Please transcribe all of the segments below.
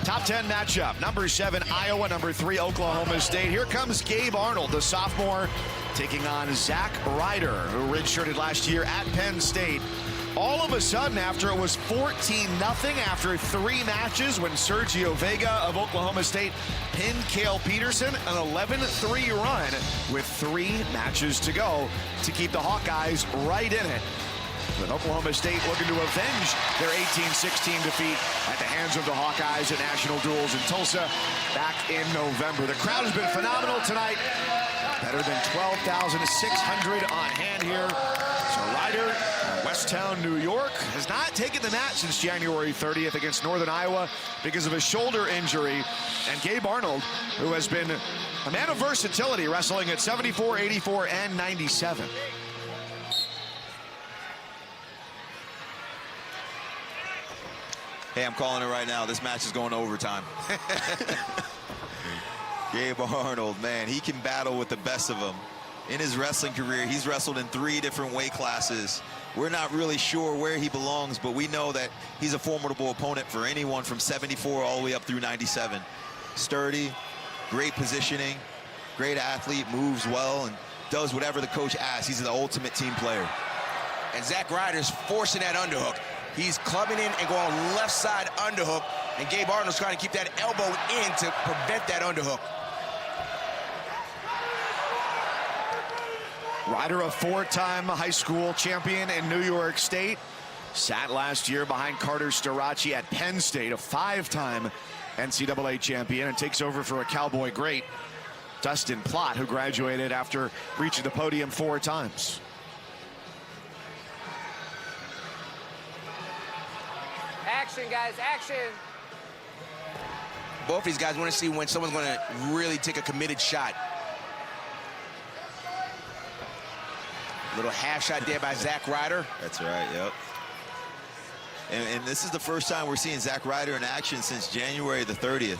Top 10 matchup. Number 7, Iowa. Number 3, Oklahoma State. Here comes Gabe Arnold, the sophomore, taking on Zack Ryder, who redshirted last year at Penn State. All of a sudden, after it was 14-0 after 3 matches, when Sergio Vega of Oklahoma State pinned Cale Peterson, an 11-3 run with 3 matches to go to keep the Hawkeyes right in it. With Oklahoma State looking to avenge their 18-16 defeat at the hands of the Hawkeyes at National Duels in Tulsa back in November. The crowd has been phenomenal tonight. Better than 12,600 on hand here. So Ryder, Westtown, New York, has not taken the mat since January 30th against Northern Iowa because of a shoulder injury. And Gabe Arnold, who has been a man of versatility, wrestling at 74, 84, and 97. Hey, I'm calling it right now. This match is going to overtime. Gabe Arnold, man, he can battle with the best of them. In his wrestling career, he's wrestled in 3 different weight classes. We're not really sure where he belongs, but we know that he's a formidable opponent for anyone from 74 all the way up through 97. Sturdy, great positioning, great athlete, moves well, and does whatever the coach asks. He's the ultimate team player. And Zack Ryder's forcing that underhook. He's clubbing in and going left side underhook, and Gabe Arnold's trying to keep that elbow in to prevent that underhook. Ryder, a 4-time high school champion in New York State. Sat last year behind Carter Starachi at Penn State, a 5-time NCAA champion, and takes over for a Cowboy great, Dustin Plott, who graduated after reaching the podium 4 times. Action, guys, action. Both these guys want to see when someone's going to really take a committed shot. Little half shot there by Zack Ryder. That's right, yep. And this is the first time we're seeing Zack Ryder in action since January the 30th.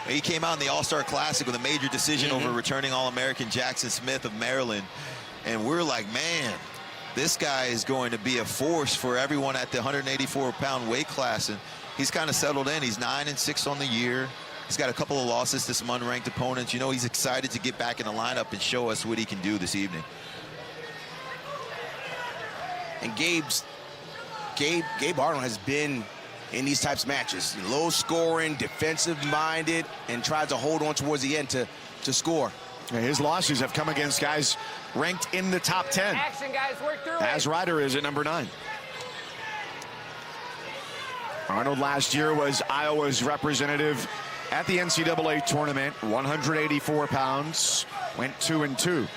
He came out in the All-Star Classic with a major decision over returning All-American Jackson Smith of Maryland. And we're like, man, this guy is going to be a force for everyone at the 184-pound weight class. And he's kind of settled in. He's 9-6 on the year. He's got a couple of losses to some unranked opponents. You know, he's excited to get back in the lineup and show us what he can do this evening. And Gabe Arnold has been in these types of matches. Low scoring, defensive minded, and tries to hold on towards the end to score. His losses have come against guys ranked in the top 10. Action, guys, work through as Ryder is at number 9. Arnold last year was Iowa's representative at the NCAA tournament, 184 pounds, went 2-2.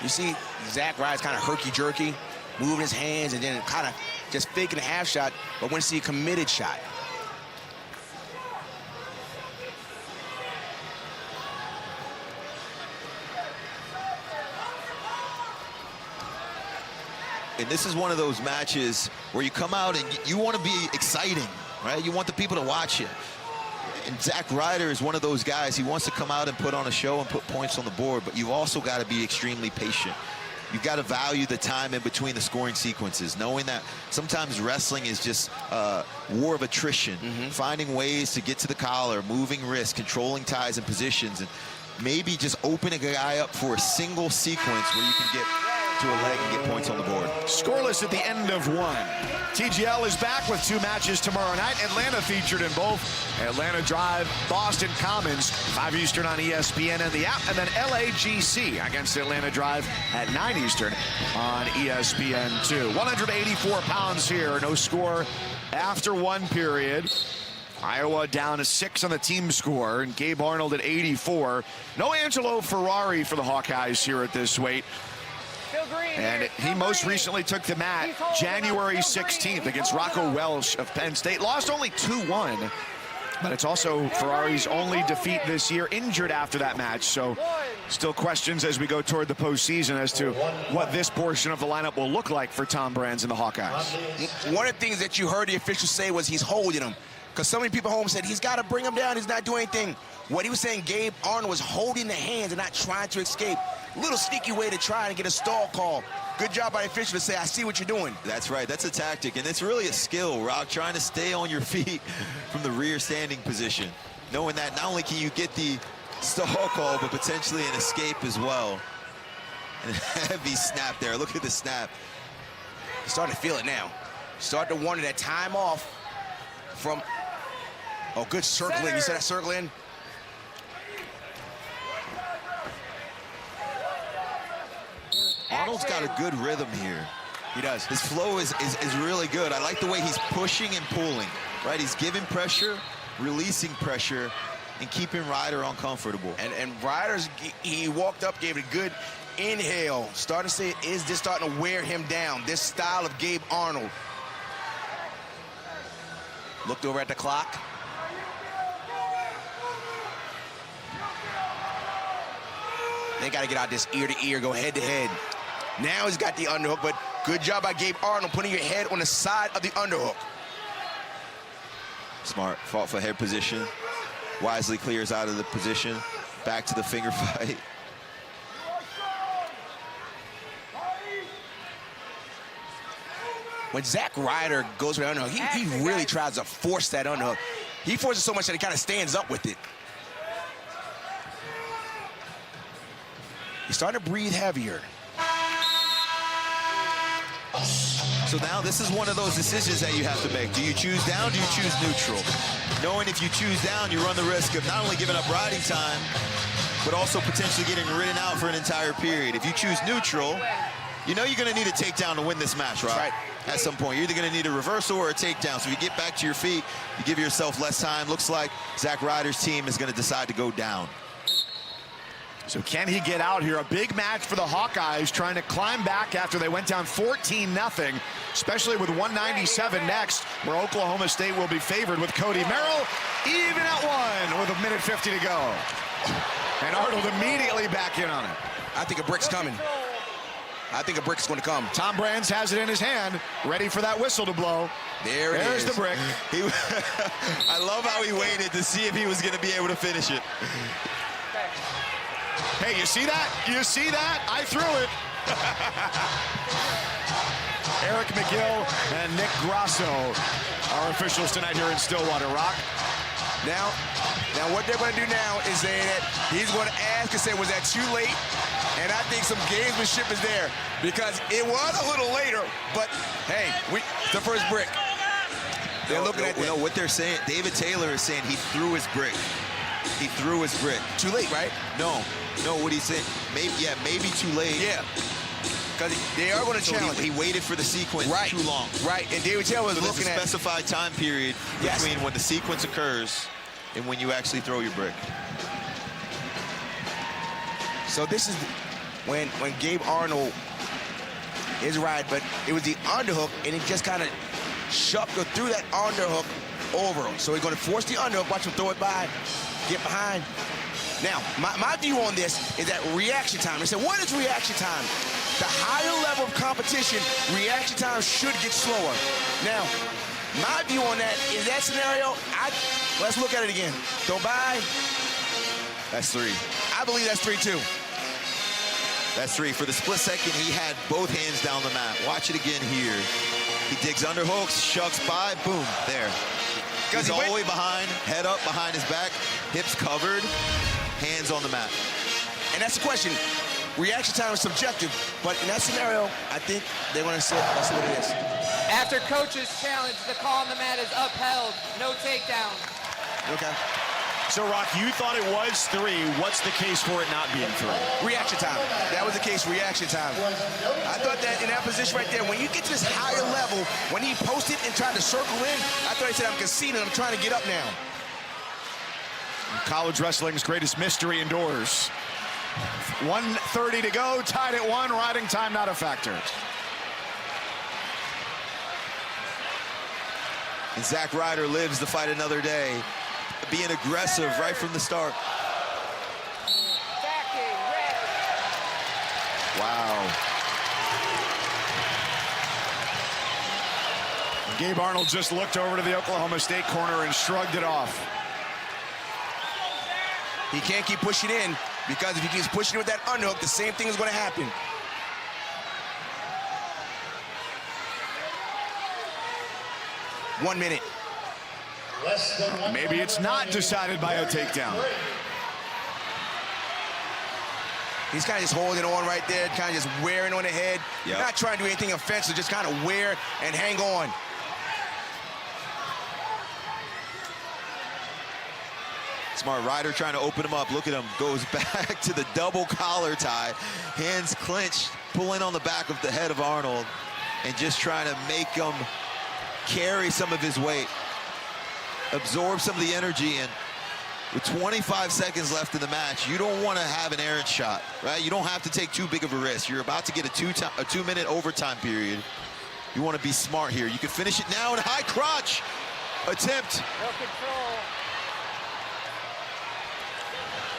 You see Zack Ryder's kind of herky-jerky, moving his hands and then kind of just faking a half shot, but want to see a committed shot. And this is one of those matches where you come out and you want to be exciting, right? You want the people to watch you. And Zack Ryder is one of those guys. He wants to come out and put on a show and put points on the board, but you've also got to be extremely patient. You've got to value the time in between the scoring sequences, knowing that sometimes wrestling is just a war of attrition, finding ways to get to the collar, moving wrists, controlling ties and positions, and maybe just opening a guy up for a single sequence where you can get to a leg and get points on the board. Scoreless at the end of 1. TGL is back with 2 matches tomorrow night. Atlanta featured in both. Atlanta Drive, Boston Commons, 5 Eastern on ESPN and the app. And then LAGC against Atlanta Drive at 9 Eastern on ESPN2. 184 pounds here, no score after 1 period. Iowa down to 6 on the team score, and Gabe Arnold at 84. No Angelo Ferrari for the Hawkeyes here at this weight. And he most recently took the mat January 16th against Rocco Welsh of Penn State. Lost only 2-1, but it's also Ferrari's only defeat this year, injured after that match. So still questions as we go toward the postseason as to what this portion of the lineup will look like for Tom Brands and the Hawkeyes. One of the things that you heard the officials say was he's holding him, because so many people home said he's got to bring him down, he's not doing anything. What he was saying, Gabe Arnold was holding the hands and not trying to escape. A little sneaky way to try and get a stall call. good job by the official to say, I see what you're doing. That's right. That's a tactic, and it's really a skill, Rock, trying to stay on your feet from the rear standing position, knowing that not only can you get the stall call, but potentially an escape as well. And a heavy snap there. Look at the snap. He's starting to feel it now. Starting to wonder that time off from, oh, good circling. Center. You said that circling? Arnold's got a good rhythm here. He does. His flow is really good. I like the way he's pushing and pulling, right? He's giving pressure, releasing pressure, and keeping Ryder uncomfortable. And Ryder's, he walked up, gave it a good inhale. Starting to say, is this starting to wear him down? This style of Gabe Arnold. Looked over at the clock. They got to get out this ear to ear, go head to head. Now he's got the underhook, but good job by Gabe Arnold putting your head on the side of the underhook. Smart, fought for head position. Wisely clears out of the position. Back to the finger fight. When Zack Ryder goes for the underhook, he really tries to force that underhook. He forces so much that he kind of stands up with it. He's starting to breathe heavier. So now this is one of those decisions that you have to make. Do you choose down, do you choose neutral? Knowing if you choose down, you run the risk of not only giving up riding time, but also potentially getting ridden out for an entire period. If you choose neutral, you know you're gonna need a takedown to win this match, right? At some point, you're either gonna need a reversal or a takedown. So if you get back to your feet, you give yourself less time. Looks like Zack Ryder's team is gonna decide to go down. So can he get out here? A big match for the Hawkeyes, trying to climb back after they went down 14-0, especially with 197 next, where Oklahoma State will be favored with Cody Merrill, even at 1 with a minute 50 to go. And Arnold immediately back in on it. I think a brick's coming. I think a brick's going to come. Tom Brands has it in his hand, ready for that whistle to blow. There's the brick. I love how he waited to see if he was going to be able to finish it. Hey, you see that? You see that? I threw it. Eric McGill and Nick Grasso are officials tonight here in Stillwater, Rock. Now what they're going to do now is say that he's going to ask and say, was that too late? And I think some gamesmanship is there because it was a little later, but hey, the first brick. They're looking at that. No, what they're saying, David Taylor is saying he threw his brick. He threw his brick. Too late, right? No, what he said, maybe too late. Yeah, because they are going to challenge. He waited for the sequence too long. Right, and David Taylor was looking at a specified time period between when the sequence occurs and when you actually throw your brick. So this is when Gabe Arnold is right, but it was the underhook, and he just kind of shoved or threw that underhook over him. So he's going to force the underhook, watch him throw it by, get behind. Now, my view on this is that reaction time. They said, what is reaction time? The higher level of competition, reaction time should get slower. Now, my view on that is that scenario, let's look at it again. Go by. That's 3. I believe that's 3 too. That's 3. For the split second, he had both hands down the mat. Watch it again here. He digs underhooks, shucks by, boom, there. He's all the way behind, head up behind his back, hips covered, hands on the mat. And that's the question. Reaction time is subjective, but in that scenario, I think they're going to say, that's what it is. After coach's challenge, the call on the mat is upheld. No takedown. Okay. So, Rock, you thought it was 3. What's the case for it not being 3? Reaction time. That was the case, reaction time. I thought that in that position right there, when you get to this higher level, when he posted and tried to circle in, I thought he said, I'm conceding, I'm trying to get up now. College wrestling's greatest mystery indoors. 1:30 to go, tied at 1, riding time not a factor. And Zack Ryder lives to fight another day, being aggressive right from the start. Backing, red. Wow. Gabe Arnold just looked over to the Oklahoma State corner and shrugged it off. He can't keep pushing in because if he keeps pushing with that underhook, the same thing is going to happen. 1 minute. Maybe it's not decided by a takedown. He's kind of just holding on right there, kind of just wearing on the head. Yep. Not trying to do anything offensive, just kind of wear and hang on. Smart. Ryder trying to open him up. Look at him. Goes back to the double collar tie. Hands clenched, pulling on the back of the head of Arnold and just trying to make him carry some of his weight, absorb some of the energy. And with 25 seconds left in the match, you don't want to have an errant shot, right? You don't have to take too big of a risk. You're about to get a 2-minute overtime period. You want to be smart here. You can finish it now in a high crotch attempt. No control.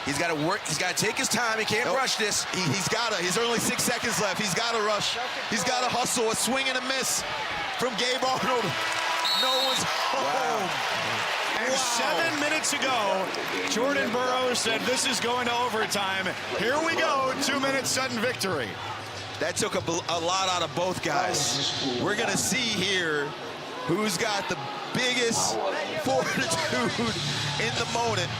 He's got to work. He's got to take his time. He can't rush this. He's got to. He's only 6 seconds left. He's got to rush. He's got to hustle. A swing and a miss from Gabe Arnold. No one's home. And 7 minutes ago, Jordan Burroughs said this is going to overtime. Here we go, 2-minute sudden victory. That took a lot out of both guys. We're going to see here who's got the biggest fortitude in the moment.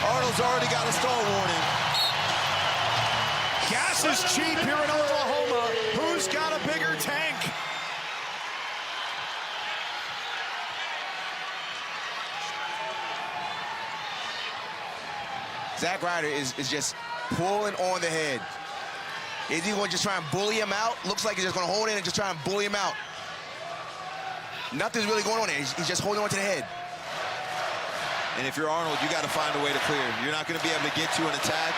Arnold's already got a stall warning. Gas is cheap here in Oklahoma. Who's got a bigger tank? Zack Ryder is just pulling on the head. Is he going to just try and bully him out? Looks like he's just going to hold in and just try and bully him out. Nothing's really going on there. He's just holding on to the head. And if you're Arnold, you got to find a way to clear. You're not going to be able to get to an attack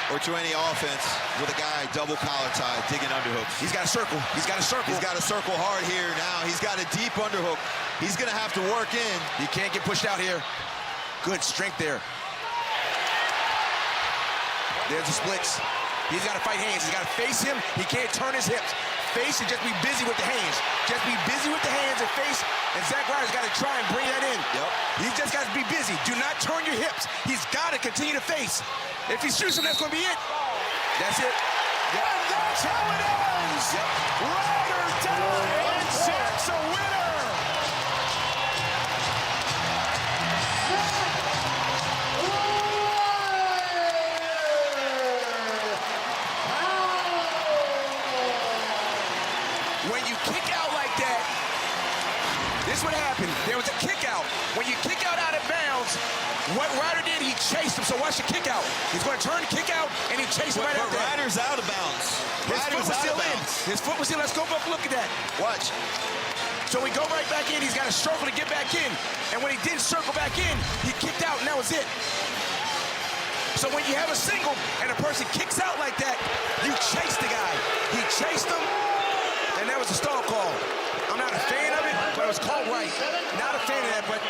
or to any offense with a guy double collar tie, digging underhooks. He's got to circle. He's got to circle. He's got to circle hard here now. He's got a deep underhook. He's going to have to work in. He can't get pushed out here. Good strength there. There's the splits. He's got to fight hands. He's got to face him. He can't turn his hips. Face and just be busy with the hands. Just be busy with the hands and face. And Zack Ryder's got to try and bring that in. Yep. He's just got to be busy. Do not turn your hips. He's got to continue to face. If he shoots him, that's going to be it. That's it. Yep. And that's how it ends. Yep. Ryder down, and Zack's a winner. When you kick out like that, this is what happened. There was a kick out. When you kick out of bounds, what Ryder did, he chased him. So watch the kick out. He's going to turn the kick out, and he chased him right out there. Ryder's out of bounds. His foot was still in. His foot was still. Let's go back look at that. Watch. So we go right back in. He's got to struggle to get back in. And when he didn't circle back in, he kicked out, and that was it. So when you have a single and a person kicks out like that, you chase the guy. He chased him, and that was a stall call. I'm not a fan of it, but it was called right. Not a fan of that, but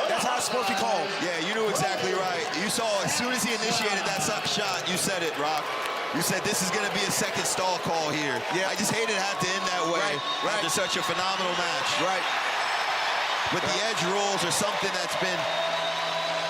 that's how it's supposed to be called. Yeah, you knew exactly right. You saw as soon as he initiated that shot, you said it, Rock. You said this is going to be a second stall call here. Yeah. I just hate it have to end that way after such a phenomenal match. Right. But the edge rules are something that's been